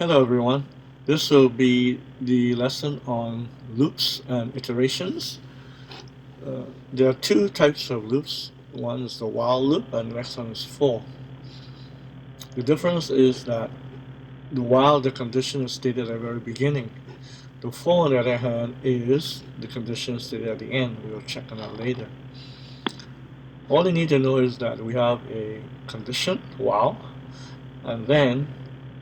Hello everyone. This will be the lesson on loops and iterations. There are two types of loops. One is the while loop and the next one is for. The difference is that the while the condition is stated at the very beginning. The for, on the other hand, is the condition stated at the end. We will check on that later. All you need to know is that we have a condition, while, and then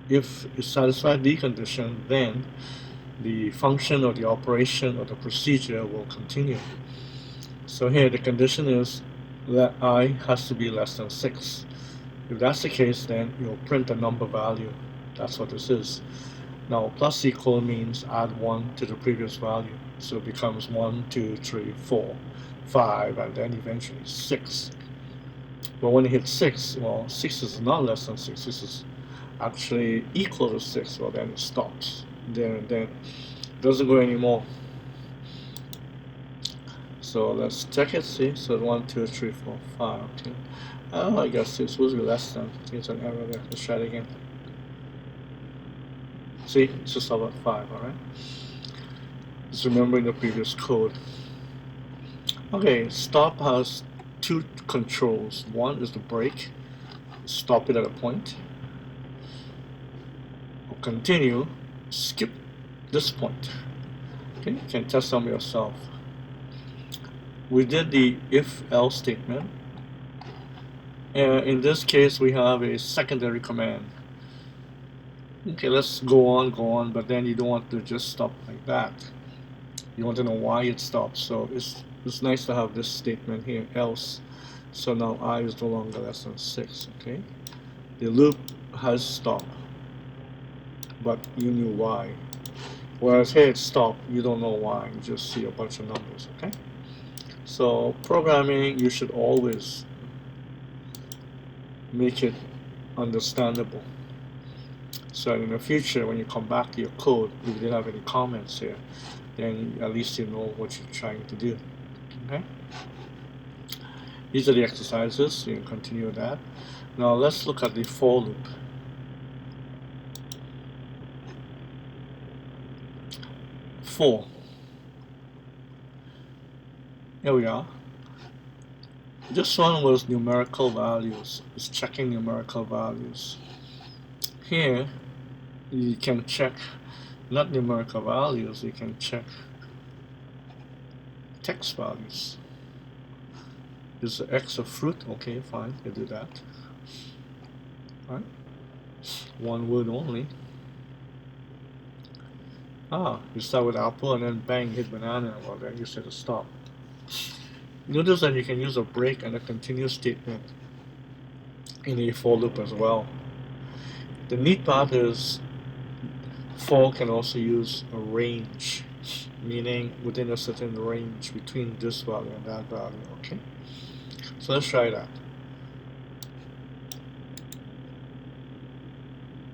if it satisfies the condition, then the function or the operation or the procedure will continue. So here the condition is that I has to be less than 6. If that's the case, then you'll print a number value. That's what this is. Now plus equal means add 1 to the previous value. So it becomes 1, 2, 3, 4, 5, and then eventually 6. But when you hit 6, well, 6 is not less than 6. This is actually equal to 6. Well, then it stops there and then. It doesn't go anymore. So let's check it, see. So 1, 2, 3, 4, 5. Okay. Oh, I guess it's supposed to be less than. I think it's an error there. Let's try it again. See, it's just about 5, alright? Just remembering the previous code. Okay, stop has two controls. One is the break, stop it at a point. Or continue, skip this point. Okay, you can test them yourself. We did the if-else statement. In this case, we have a secondary command. Okay, let's go on, but then you don't want to just stop like that. You want to know why it stops. So it's nice to have this statement here, else. So now I is no longer less than 6, okay? The loop has stopped, but you knew why. Whereas here it's stopped, you don't know why, you just see a bunch of numbers, okay? So programming, you should always make it understandable. So in the future, when you come back to your code, if you didn't have any comments here, then at least you know what you're trying to do. Okay? These are the exercises. You can continue with that. Now let's look at the for loop. For. Here we are. This one was numerical values. It's checking numerical values. Here, you can check not numerical values, you can check text values. Is X a fruit? Okay, fine, you do that. Alright. One word only. You start with apple and then bang, hit banana. Well, then you set a stop. Notice that you can use a break and a continue statement in a for loop as well. The neat part is for can also use a range, meaning within a certain range between this value and that value, okay? So let's try that.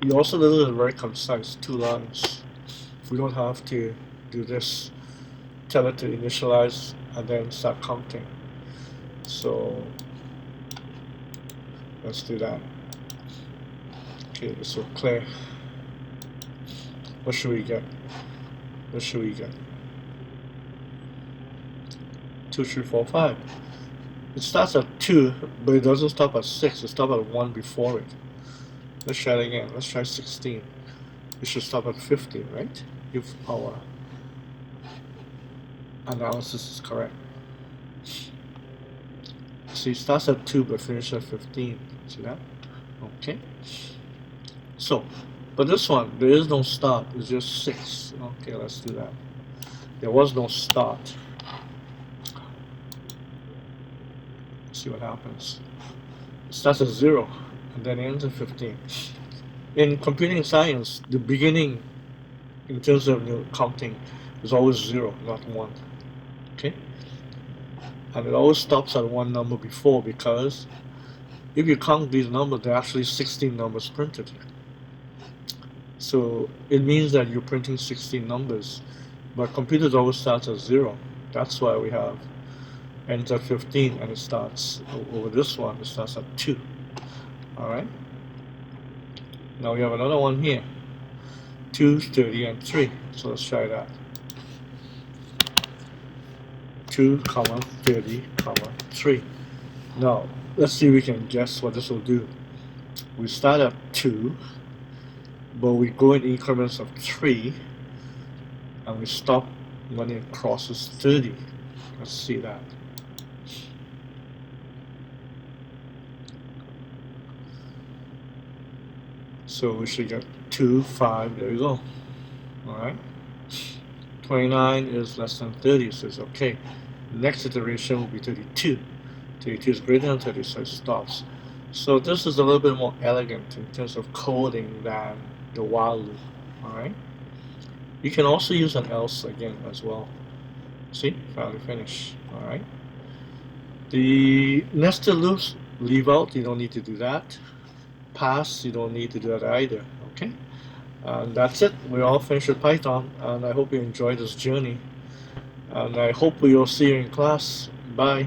You also did it very concise, 2 lines. We don't have to do this, tell it to initialize and then start counting. So let's do that. Okay, so clear. What should we get? What should we get? 2, 3, 4, 5. It starts at 2, but it doesn't stop at 6. It stops at 1 before it. Let's try it again. Let's try 16. It should stop at 50, right? If our analysis is correct. See, it starts at 2 but finishes at 15. See that? Okay. So, but this one, there is no start. It's just 6. Okay, let's do that. There was no start. Let's see what happens. It starts at 0 and then ends at 15. In computing science, the beginning in terms of counting is always 0, not 1. Okay? And it always stops at one number before, because if you count these numbers, there are actually 16 numbers printed. So it means that you're printing 16 numbers, but computers always start at 0. That's why we have ends at 15 and it starts over this one, it starts at 2. Alright? Now we have another one here. 2, 30, and 3. So let's try that. 2, 30, 3. Now, let's see if we can guess what this will do. We start at 2, but we go in increments of 3, and we stop when it crosses 30. Let's see that. So we should get 2, 5, there you go. Alright. 29 is less than 30, so it's okay. Next iteration will be 32. 32 is greater than 30, so it stops. So this is a little bit more elegant in terms of coding than the while loop. Alright. You can also use an else again as well. See, finally finish. Alright. The nested loops, leave out, you don't need to do that. Pass, you don't need to do that either. Okay. And that's it. We're all finished with Python, and I hope you enjoyed this journey. And I hope we will see you in class. Bye.